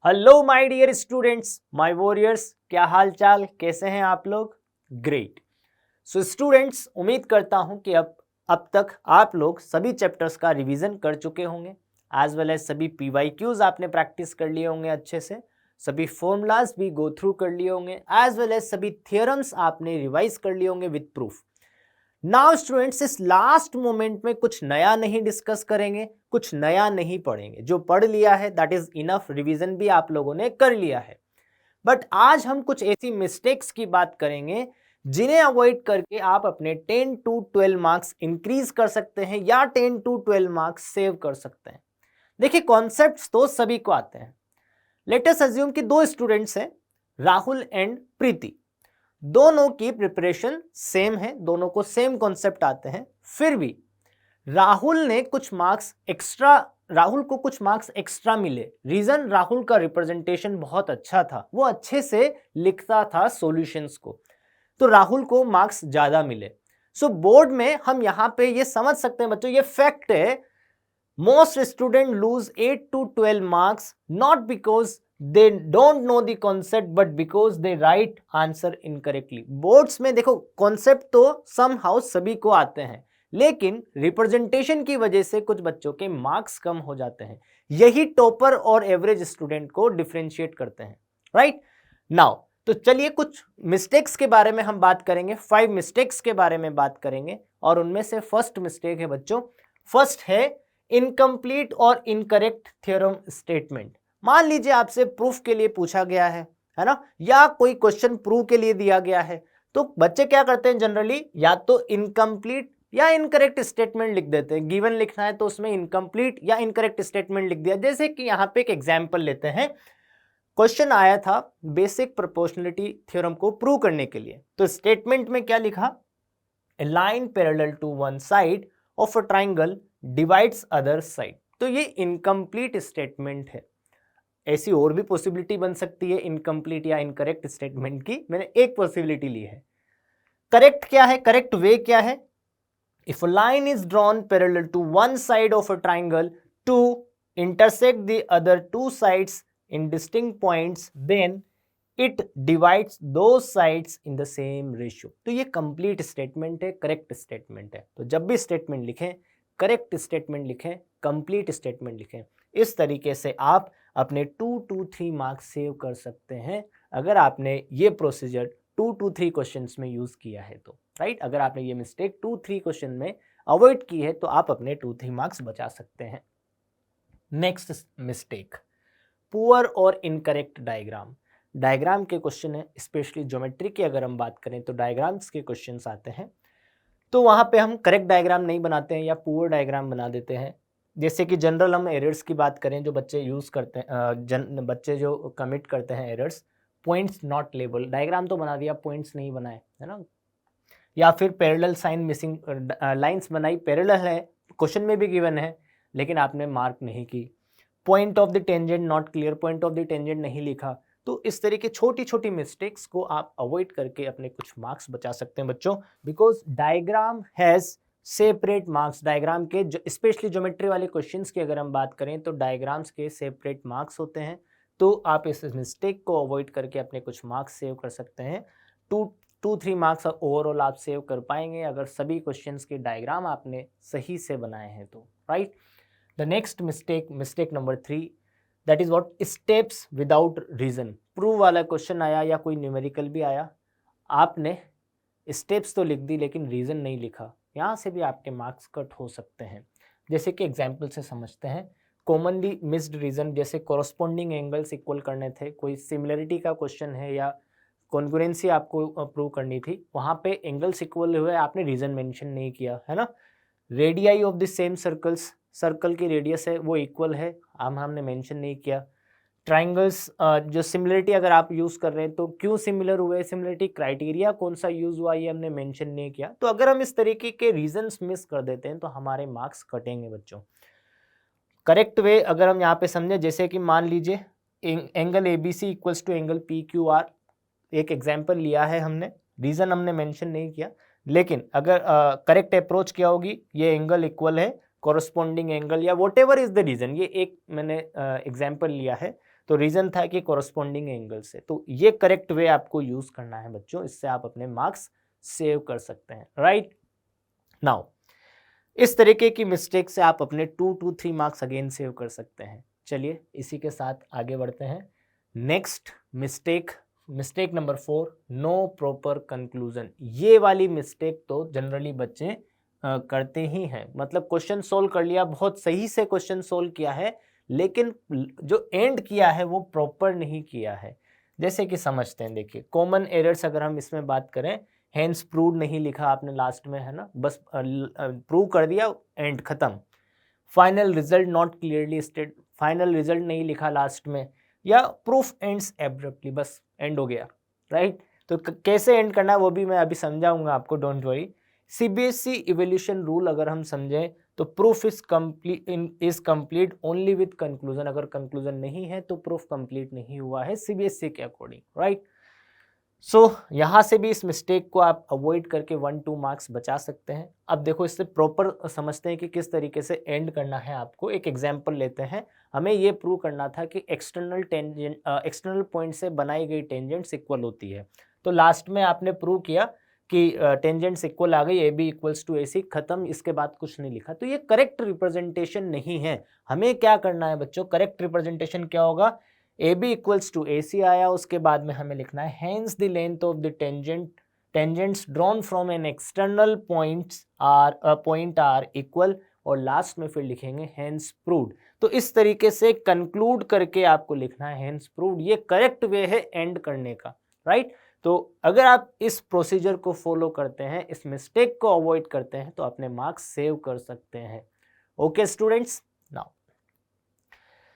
Hello my dear students, my warriors, क्या हाल चाल, कैसे हैं आप लोग? ग्रेट। सो स्टूडेंट्स, उम्मीद करता हूं कि अब तक आप लोग सभी चैप्टर्स का रिवीजन कर चुके होंगे, एज वेल एज सभी पीवाईक्यूज आपने प्रैक्टिस कर लिए होंगे अच्छे से, सभी फॉर्मूलाज भी गो थ्रू कर लिए होंगे, एज वेल एज सभी थियोरम्स आपने रिवाइज कर लिए होंगे विद प्रूफ। नाउ स्टूडेंट्स, इस लास्ट मोमेंट में कुछ नया नहीं डिस्कस करेंगे, कुछ नया नहीं पढ़ेंगे। जो पढ़ लिया है दैट इज इनफ, रिवीजन भी आप लोगों ने कर लिया है। बट आज हम कुछ ऐसी मिस्टेक्स की बात करेंगे जिन्हें अवॉइड करके आप अपने 10 to 12 मार्क्स इंक्रीज कर सकते हैं या 10 to 12 मार्क्स सेव कर सकते हैं। देखिए, कॉन्सेप्ट्स तो सभी को आते हैं। लेट अस अज्यूम कि दो स्टूडेंट्स हैं, राहुल एंड प्रीति। दोनों की प्रिपरेशन सेम है, दोनों को सेम कॉन्सेप्ट आते हैं, फिर भी राहुल को कुछ मार्क्स एक्स्ट्रा मिले। रीजन, राहुल का रिप्रेजेंटेशन बहुत अच्छा था, वो अच्छे से लिखता था सॉल्यूशंस को, तो राहुल को मार्क्स ज्यादा मिले। सो बोर्ड में हम यहां पे ये समझ सकते हैं बच्चों, ये फैक्ट है, most student lose 8 to 12 marks not because they don't know the concept but because they write answer incorrectly। Boards में देखो, कॉन्सेप्ट तो somehow सभी को आते हैं, लेकिन रिप्रेजेंटेशन की वजह से कुछ बच्चों के मार्क्स कम हो जाते हैं। यही टॉपर और एवरेज स्टूडेंट को डिफरेंशिएट करते हैं, राइट नाउ। तो चलिए कुछ मिस्टेक्स के बारे में हम बात करेंगे, 5 मिस्टेक्स के बारे में बात करेंगे, और उनमें से फर्स्ट मिस्टेक है बच्चों, फर्स्ट है इनकम्प्लीट और इनकरेक्ट थ्योरम स्टेटमेंट। मान लीजिए आपसे प्रूफ के लिए पूछा गया है ना, या कोई क्वेश्चन प्रूव के लिए दिया गया है, तो बच्चे क्या करते हैं जनरली, या तो इनकम्प्लीट या इनकरेक्ट स्टेटमेंट लिख देते हैं। गिवन लिखना है तो उसमें इनकम्प्लीट या इनकरेक्ट स्टेटमेंट लिख दिया। जैसे कि यहाँ पे एक एग्जाम्पल लेते हैं, क्वेश्चन आया था बेसिक प्रोपोर्शनलिटी थ्योरम को प्रूव करने के लिए, तो स्टेटमेंट में क्या लिखा, a line parallel to one side of a triangle divides other side. तो ये इनकम्प्लीट स्टेटमेंट है। ऐसी और भी पॉसिबिलिटी बन सकती है इनकम्प्लीट या इनकरेक्ट स्टेटमेंट की, मैंने एक पॉसिबिलिटी ली है। करेक्ट क्या है, करेक्ट वे क्या है, if a line is drawn parallel to one side of a triangle to intersect the other two sides in distinct points, then it divides दो sides in the same ratio. तो ये complete statement है, correct statement है। तो जब भी statement लिखें, correct statement लिखें, कंप्लीट स्टेटमेंट लिखें। इस तरीके से आप अपने 2 to 3 मार्क्स सेव कर सकते हैं, अगर आपने ये प्रोसीजर 2 to 3 क्वेश्चंस में यूज किया है तो, राइट। अगर आपने ये मिस्टेक 2-3 क्वेश्चन में अवॉइड की है तो आप अपने 2-3 मार्क्स बचा सकते हैं। नेक्स्ट मिस्टेक, पुअर और इनकरेक्ट डायग्राम। डायग्राम के क्वेश्चन है, स्पेशली ज्योमेट्री की अगर हम बात करें तो डायग्राम्स के क्वेश्चंस आते हैं, तो वहां पे हम करेक्ट डायग्राम नहीं बनाते हैं या पुअर डायग्राम बना देते हैं। जैसे कि जनरल हम एरर्स की बात करें, जो बच्चे यूज करते हैं, बच्चे जो कमिट करते हैं errors, points not label, diagram तो बना दिया, पॉइंट्स नहीं बनाए, है ना। या फिर पैरेलल साइन मिसिंग, लाइंस बनाई, पैरेलल है, क्वेश्चन में भी गिवन है, लेकिन आपने मार्क नहीं की। Point of the tangent not clear, point of the tangent नहीं लिखा। तो इस तरह की छोटी छोटी मिस्टेक्स को आप अवॉइड करके अपने कुछ मार्क्स बचा सकते हैं बच्चों, because diagram has separate marks. Diagram के स्पेशली ज्योमेट्री वाले क्वेश्चंस की अगर हम बात करें तो डायग्राम्स के सेपरेट मार्क्स होते हैं, तो आप इस मिस्टेक को अवॉइड करके अपने कुछ मार्क्स सेव कर सकते हैं। 2-3 मार्क्स ओवरऑल आप सेव कर पाएंगे अगर सभी क्वेश्चंस के डायग्राम आपने सही से बनाए हैं तो, right. The next mistake number 3, that is what, steps without reason. Prove वाला क्वेश्चन आया या कोई न्यूमेरिकल भी आया, आपने स्टेप्स तो लिख दी लेकिन रीजन नहीं लिखा, यहाँ से भी आपके मार्क्स कट हो सकते हैं। जैसे कि एग्जाम्पल से समझते हैं, कॉमनली मिस्ड रीजन, जैसे कोरस्पॉन्डिंग एंगल्स इक्वल करने थे, कोई सिमिलरिटी का क्वेश्चन है या कॉन्ग्रुएंसी आपको प्रूव करनी थी, वहाँ पे एंगल्स इक्वल हुए, आपने रीजन मेंशन नहीं किया, है ना। Radii of the same circles, circle की रेडियस है वो इक्वल है, हमने मेंशन नहीं किया। ट्राइंगल्स, जो सिमिलरिटी अगर आप यूज कर रहे हैं तो क्यों सिमिलर हुए, सिमिलरिटी क्राइटेरिया कौन सा यूज हुआ ये हमने मेंशन नहीं किया। तो अगर हम इस तरीके के रीजंस मिस कर देते हैं तो हमारे मार्क्स कटेंगे बच्चों। करेक्ट वे अगर हम यहाँ पे समझे, जैसे कि मान लीजिए angle ABC equals to angle PQR, एक एग्जाम्पल लिया है हमने, रीजन हमने मेंशन नहीं किया, लेकिन अगर करेक्ट अप्रोच क्या होगी, ये एंगल इक्वल है, कोरस्पॉन्डिंग एंगल या whatever is the reason, ये एक मैंने एग्जाम्पल लिया है, तो रीजन था कि कोरस्पॉन्डिंग एंगल से। तो ये करेक्ट वे आपको यूज करना है बच्चों, इससे आप अपने मार्क्स सेव कर सकते हैं, राइट। नाउ इस तरीके की मिस्टेक से आप अपने 2 to 3 मार्क्स अगेन सेव कर सकते हैं। चलिए इसी के साथ आगे बढ़ते हैं। Next mistake number 4, no proper conclusion. ये वाली मिस्टेक तो जनरली बच्चे करते ही हैं। मतलब क्वेश्चन सोल्व कर लिया, बहुत सही से क्वेश्चन सोल्व किया है, लेकिन जो एंड किया है वो प्रॉपर नहीं किया है। जैसे कि समझते हैं, देखिए कॉमन एरर्स अगर हम इसमें बात करें, हेंस प्रूव नहीं लिखा आपने लास्ट में, है ना, बस प्रूव कर दिया, एंड खत्म। Final result not clearly state, final result नहीं लिखा लास्ट में, या प्रूफ एंड्स एब्रप्टली, बस एंड हो गया, राइट। तो कैसे एंड करना है वो भी मैं अभी समझाऊंगा आपको, don't worry. CBSE evolution rule अगर हम समझें तो proof is complete only with conclusion. अगर कंक्लूजन नहीं है तो प्रूफ कंप्लीट नहीं हुआ है सीबीएसई के अकॉर्डिंग, राइट। सो यहाँ से भी इस मिस्टेक को आप अवॉइड करके 1-2 मार्क्स बचा सकते हैं। अब देखो इससे प्रॉपर समझते हैं कि किस तरीके से एंड करना है आपको। एक एग्जांपल लेते हैं। हमें ये प्रूव करना था कि एक्सटर्नल पॉइंट से बनाई गई टेंजेंट्स इक्वल होती है। तो लास्ट में आपने प्रूव किया कि टेंजेंट्स इक्वल आ गई, ए बी इक्वल्स टू ए सी, खत्म, इसके बाद कुछ नहीं लिखा। तो ये करेक्ट रिप्रेजेंटेशन नहीं है। हमें क्या करना है बच्चों, करेक्ट रिप्रेजेंटेशन क्या होगा, A B equals to A C आया, उसके बाद में हमें लिखना है hence the length of the tangents drawn from an external point are equal, और लास्ट में फिर लिखेंगे हेंस प्रूव्ड। तो इस तरीके से कंक्लूड करके आपको लिखना है हेंस प्रूव्ड। ये करेक्ट वे है एंड करने का, राइट। तो अगर आप इस प्रोसीजर को फॉलो करते हैं, इस मिस्टेक को अवॉइड करते हैं, तो अपने मार्क्स सेव कर सकते हैं। Okay students, now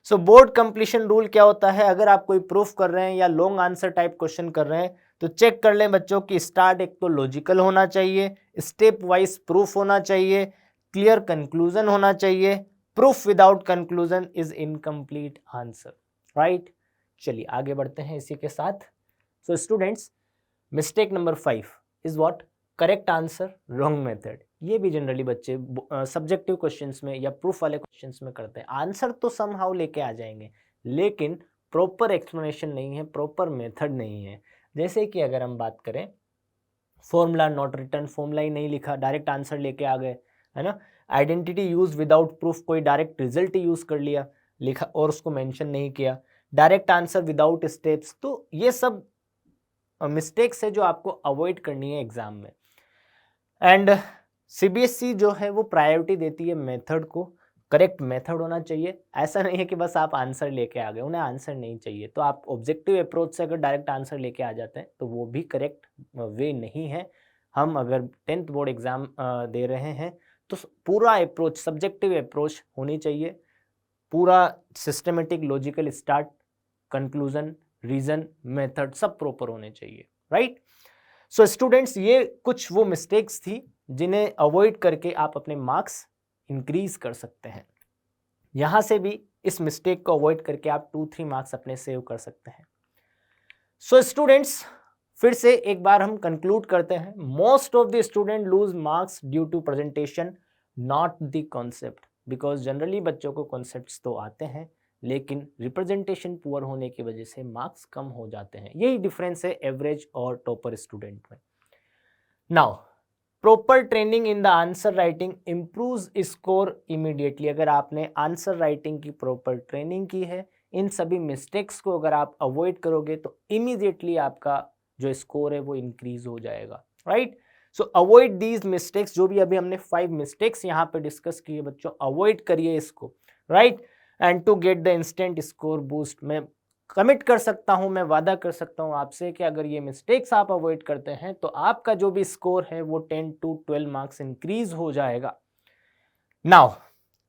so board completion rule क्या होता है। अगर आप कोई प्रूफ कर रहे हैं या लॉन्ग आंसर टाइप क्वेश्चन कर रहे हैं तो चेक कर लें बच्चों कि स्टार्ट एक तो लॉजिकल होना चाहिए, स्टेप वाइज प्रूफ होना चाहिए, क्लियर कंक्लूजन होना चाहिए। Proof without conclusion is incomplete answer, right. चलिए आगे बढ़ते हैं इसी के साथ। So students, mistake number 5 is what, correct answer wrong method. ये भी जनरली बच्चे सब्जेक्टिव क्वेश्चंस में या प्रूफ वाले क्वेश्चंस में करते हैं। आंसर तो समहाउ लेके आ जाएंगे, लेकिन प्रॉपर एक्सप्लेनेशन नहीं है, प्रॉपर मेथड नहीं है। जैसे कि अगर हम बात करें, फॉर्मूला नॉट रिटर्न, फॉर्मूला ही नहीं लिखा, डायरेक्ट आंसर लेके आ गए, है ना। आइडेंटिटी यूज विदाउट प्रूफ, कोई डायरेक्ट रिजल्ट यूज कर लिया, लिखा और उसको मेंशन नहीं किया। डायरेक्ट आंसर विदाउट स्टेप्स, तो ये सब मिस्टेक्स है जो आपको अवॉइड करनी है एग्जाम में। एंड सीबीएसई जो है वो प्रायोरिटी देती है मेथड को, करेक्ट मेथड होना चाहिए। ऐसा नहीं है कि बस आप आंसर लेके आ गए, उन्हें आंसर नहीं चाहिए। तो आप ऑब्जेक्टिव अप्रोच से अगर डायरेक्ट आंसर लेके आ जाते हैं तो वो भी करेक्ट वे नहीं है। हम अगर 10th बोर्ड एग्जाम दे रहे हैं तो पूरा अप्रोच, सब्जेक्टिव अप्रोच होनी चाहिए, पूरा systematic, logical, start, conclusion, reason, method सब प्रॉपर होने चाहिए, राइट। सो स्टूडेंट्स, ये कुछ वो मिस्टेक्स थी जिन्हें अवॉइड करके आप अपने मार्क्स इंक्रीज कर सकते हैं। यहां से भी इस मिस्टेक को अवॉइड करके आप 2-3 मार्क्स अपने सेव कर सकते हैं। सो स्टूडेंट्स, फिर से एक बार हम कंक्लूड करते हैं। Most of the student lose marks due to presentation, not the concept. Because generally बच्चों को कॉन्सेप्ट्स तो आते हैं, लेकिन रिप्रेजेंटेशन पुअर होने की वजह से मार्क्स कम हो जाते हैं। यही डिफरेंस है एवरेज और टॉपर स्टूडेंट में। Now proper training in the answer writing improves score immediately. अगर आपने आंसर राइटिंग की प्रॉपर ट्रेनिंग की है, इन सभी मिस्टेक्स को अगर आप अवॉइड करोगे तो इमीडिएटली आपका जो स्कोर है वो इंक्रीज हो जाएगा, right. So avoid these mistakes. जो भी अभी हमने 5 मिस्टेक्स यहाँ पे डिस्कस किए बच्चों, अवॉइड करिए इसको, right. And to get the instant score boost, मैं कमिट कर सकता हूं, मैं वादा कर सकता हूं आपसे कि अगर ये मिस्टेक्स आप अवॉइड करते हैं तो आपका जो भी स्कोर है वो 10 to 12 मार्क्स इंक्रीज हो जाएगा। Now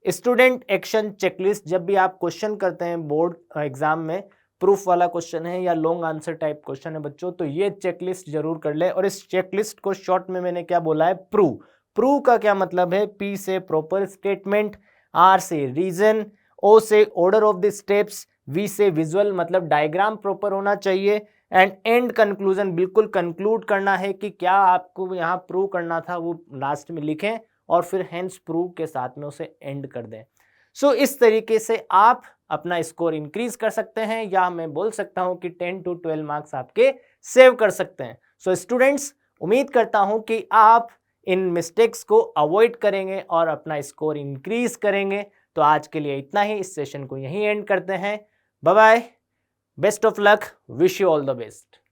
student action checklist. जब भी आप क्वेश्चन करते हैं बोर्ड एग्जाम में, प्रूफ वाला क्वेश्चन है या लॉन्ग आंसर टाइप क्वेश्चन है बच्चों, तो ये चेकलिस्ट जरूर कर ले। और इस चेकलिस्ट को शॉर्ट में मैंने क्या बोला है, प्रूव। प्रूव का क्या मतलब है, पी से प्रॉपर स्टेटमेंट, आर से रीजन, ओ से order of the steps, V से विजुअल मतलब डायग्राम प्रॉपर होना चाहिए, एंड कंक्लूजन, बिल्कुल कंक्लूड करना है कि क्या आपको यहाँ प्रूव करना था वो लास्ट में लिखें और फिर हेंस प्रूव के साथ में उसे एंड कर दें। सो इस तरीके से आप अपना स्कोर इंक्रीज कर सकते हैं, या मैं बोल सकता हूं कि 10 to 12 मार्क्स आपके सेव कर सकते हैं। सो स्टूडेंट्स, उम्मीद करता हूं कि आप इन मिस्टेक्स को अवॉइड करेंगे और अपना स्कोर इंक्रीज करेंगे। तो आज के लिए इतना ही, इस सेशन को यहीं एंड करते हैं। Bye bye, best of luck, wish you all the best.